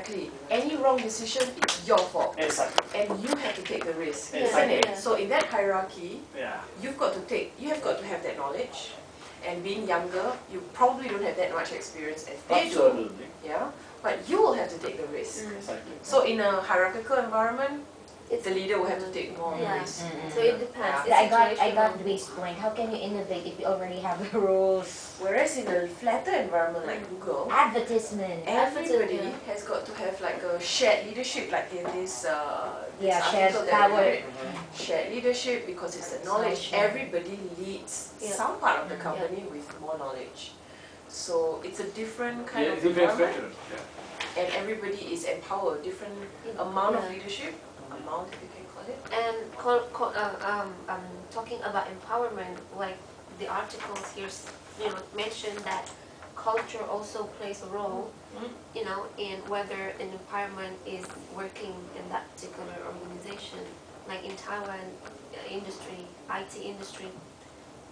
Exactly. Any wrong decision is your fault. Exactly. And you have to take the risk, Exactly. isn't it? So in that hierarchy, Yeah. you have got to have that knowledge. And being younger, you probably don't have that much experience as they Absolutely. do. Yeah. But you will have to take the risk. Exactly. So in a hierarchical environment, the leader will have to take more risk. So it depends. Yeah. I got Dwayne's point. How can you innovate if you already have the rules? Whereas in a flatter environment like Google, Advertisement. everybody has got to have like a shared leadership, like in this shared article that we power. read. Shared leadership, because it's the knowledge. Everybody leads some part of the company with more knowledge. So it's a different kind of environment. And everybody is empowered, different amount of leadership, amount if you can call it. And talking about empowerment, like the articles here, mention that culture also plays a role, in whether an environment is working in that particular organization. Like in Taiwan industry, IT industry,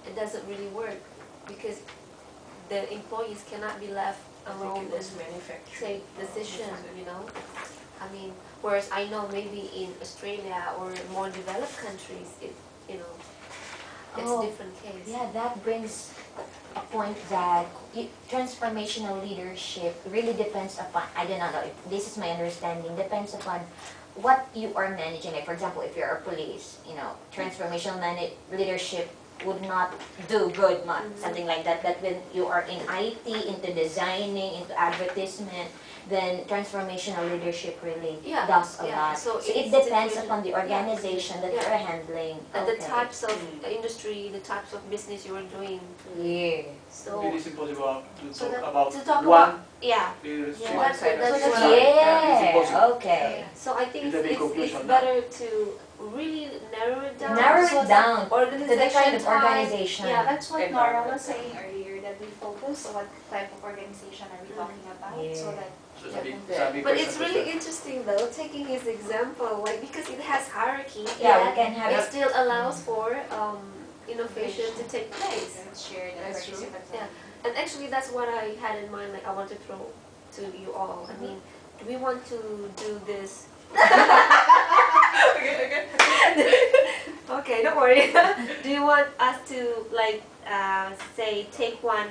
it doesn't really work because the employees cannot be left alone and take decision, I mean, whereas I know maybe in Australia or more developed countries, it's a different case. Yeah, that brings a point that transformational leadership really depends upon, I don't know if this is my understanding, depends upon what you are managing. Like for example, if you're a police, transformational leadership would not do good much, something like that. But when you are in IT, into designing, into advertisement, then transformational leadership really does a lot. So it depends upon the organization that you're handling. And the types of industry, the types of business you are doing. Yeah. So it is impossible to talk about one. Yeah. That's okay. So I think it's better to really narrow it down. To the kind of organization. Yeah, that's what Nora was saying earlier, that we focus on what type of organization are we talking about, so that. But it's really interesting though, taking his example, like because it has hierarchy. Yeah, we can have it still allows for innovation to take place. Shared and participatory. Yeah, and actually that's what I had in mind. Like I want to throw to you all. I mean, do we want to do this? Okay, don't worry. Do you want us to say take one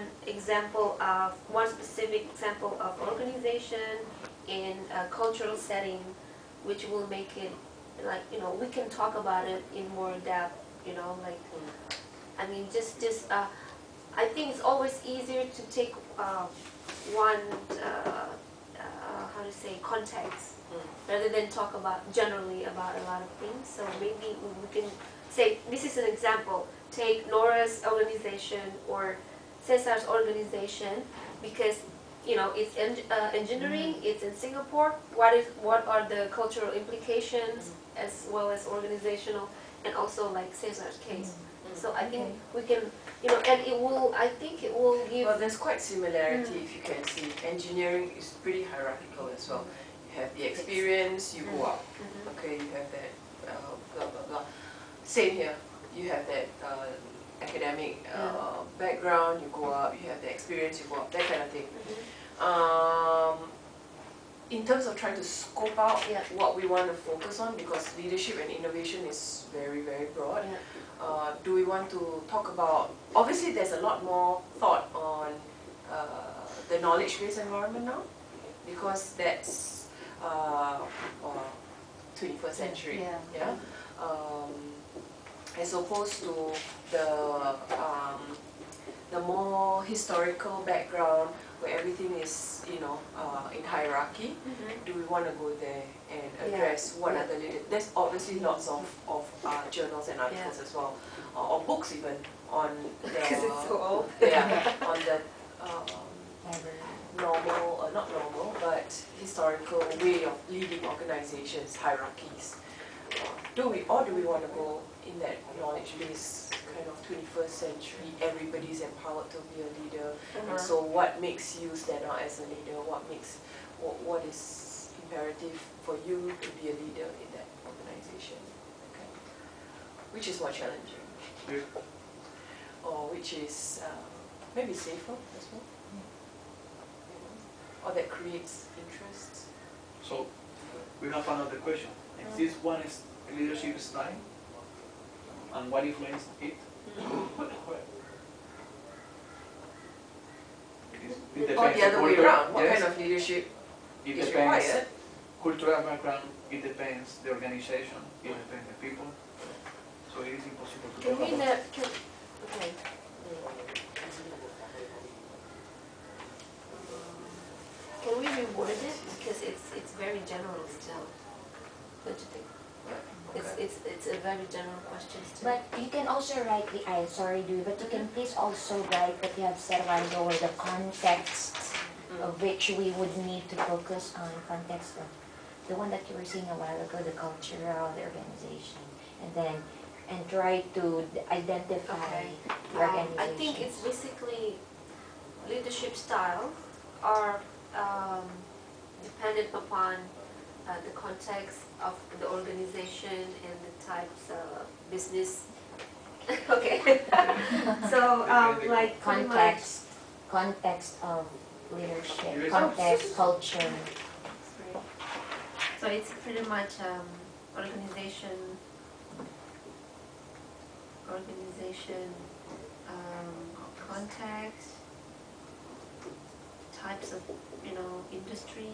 specific example of organization in a cultural setting, which will make it we can talk about it in more depth. I mean, I think it's always easier to take one context rather than talk generally about a lot of things. So maybe we can say this is an example. Take Nora's organization or Cesar's organization, because it's engineering. It's in Singapore. What are the cultural implications as well as organizational, and also like Cesar's case. So I think we can, and I think it will give. Well, there's quite similarity if you can see. Engineering is pretty hierarchical as well. You have the experience, you go up. Okay, you have that blah blah blah. Same here. You have that academic background, you go up. You have the experience, you go up. That kind of thing. In terms of trying to scope out what we want to focus on, because leadership and innovation is very, very broad. Do we want to talk about, obviously there's a lot more thought on the knowledge-based environment now, because that's 21st century, as opposed to the more historical background where everything is, in hierarchy. Do we want to go there and address what are the leaders? There's obviously lots of journals and articles as well, or books even on the on the normal, not normal, but historical way of leading organizations, hierarchies. Do we want to go in that knowledge-based kind of 21st century? Everybody's empowered to be a leader, and so what makes you stand out as a leader? What is imperative for you to be a leader in that organization? Okay. Which is more challenging, or which is maybe safer as well, or that creates interest. So we have another question. Is this one is leadership style? And what influenced it? It Or the other way culture, around, what yes. kind of leadership It is depends. required? Cultural background, it depends. The organization, it depends the people. So it is impossible to Can talk we about. okay. Can we reword it? Because it's very general still. Don't you think? It's a very general question still. But you can also write the, sorry, Dewey, but you can please also write what you have said a while ago, where the context of which we would need to focus on, context of the one that you were saying a while ago, the cultural, the organization, and then, and try to identify Okay. the organization. I think it's basically leadership style are dependent upon the context of the organization and the types of business. Okay. So like pretty much- Context of leadership, Yes. context, culture. So it's pretty much organization, context, types of, industry.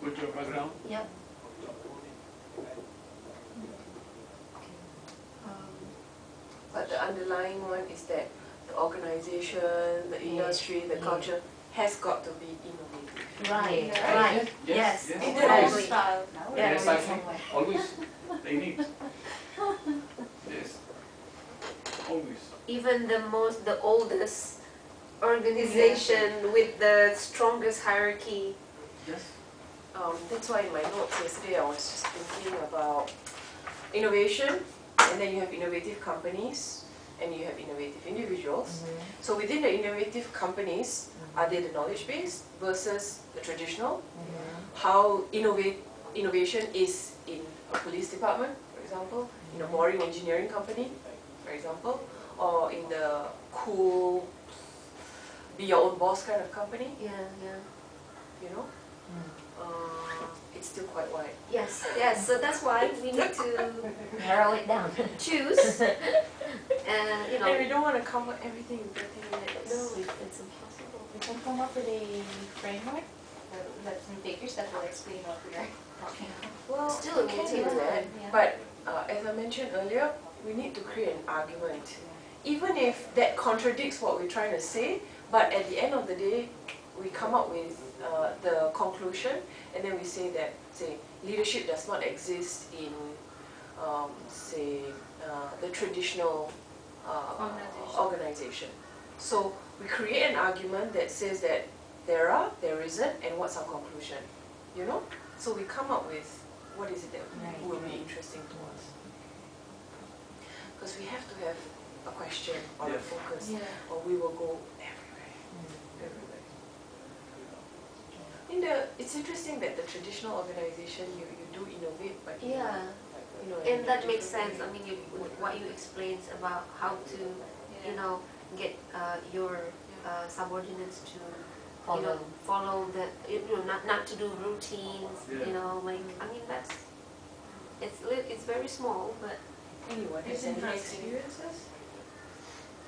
Cultural background. Yep. Um, But the underlying one is that the organization, the industry, the Yeah. culture has got to be innovative. Right, Yeah. Right. Yes. Yes. Yes. Exactly. Style now. Yeah. Exactly. Always. They need. Yes. Always. Even the oldest organization with the strongest hierarchy. Yes. That's why in my notes yesterday I was just thinking about innovation, and then you have innovative companies, and you have innovative individuals. So within the innovative companies, are they the knowledge base versus the traditional? How innovation is in a police department, for example, in a boring engineering company, for example, or in the cool, be your own boss kind of company, Yeah. you know? It's still quite wide. Yes. So that's why we need to Narrow it down. choose, and And we don't want to cover everything in 30 minutes. no, it's impossible. We can come up with a framework that some takers that will explain what we are talking about. Well, Still, we it can will do take that, time, yeah. but as I mentioned earlier, we need to create an argument. Even if that contradicts what we're trying to say, but at the end of the day, we come up with the conclusion, and then we say that, say, leadership does not exist in, the traditional organization. So we create an argument that says that there isn't, and what's our conclusion, you know? So we come up with what is it that will be interesting to us. Because we have to have a question or a Yes. focus, Yeah. or we will go everywhere. It's interesting that the traditional organization, you do innovate, but you Yeah. in And a that makes different sense. way. I mean, what you explained about how to, get your subordinates to, follow the, not to do routines. Yeah. I mean, it's very small, but Anyone has any experiences?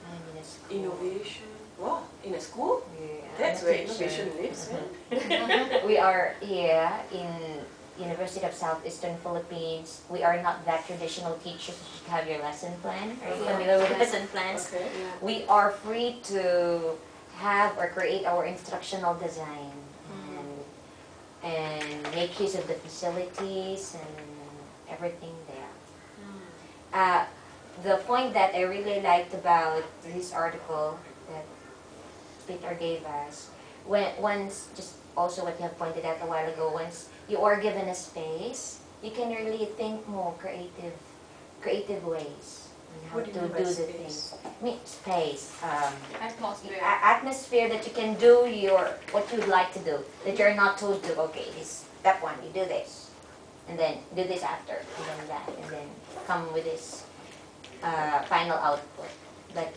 And in a school. Innovation. Wow, in a school? Yeah, That's I'm a where teacher. innovation lives, man. We are here in University of Southeastern Philippines. We are not that traditional teachers. You should have your lesson plan. Are you Yeah. familiar with lesson plans? Okay. We are free to have or create our instructional design and make use of the facilities and everything there. The point that I really liked about this article that Peter gave us, once, just also what you have pointed out a while ago, once you are given a space, you can really think more creative ways on how What do to you mean by do the space? things. I mean, space, Atmosphere. atmosphere that you can do what you'd like to do, that you're not told to, okay, that one, you do this, and then do this after, and then that, and then come with this final output. But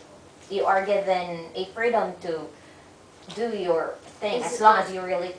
you are given a freedom to do your thing Is as it long as you really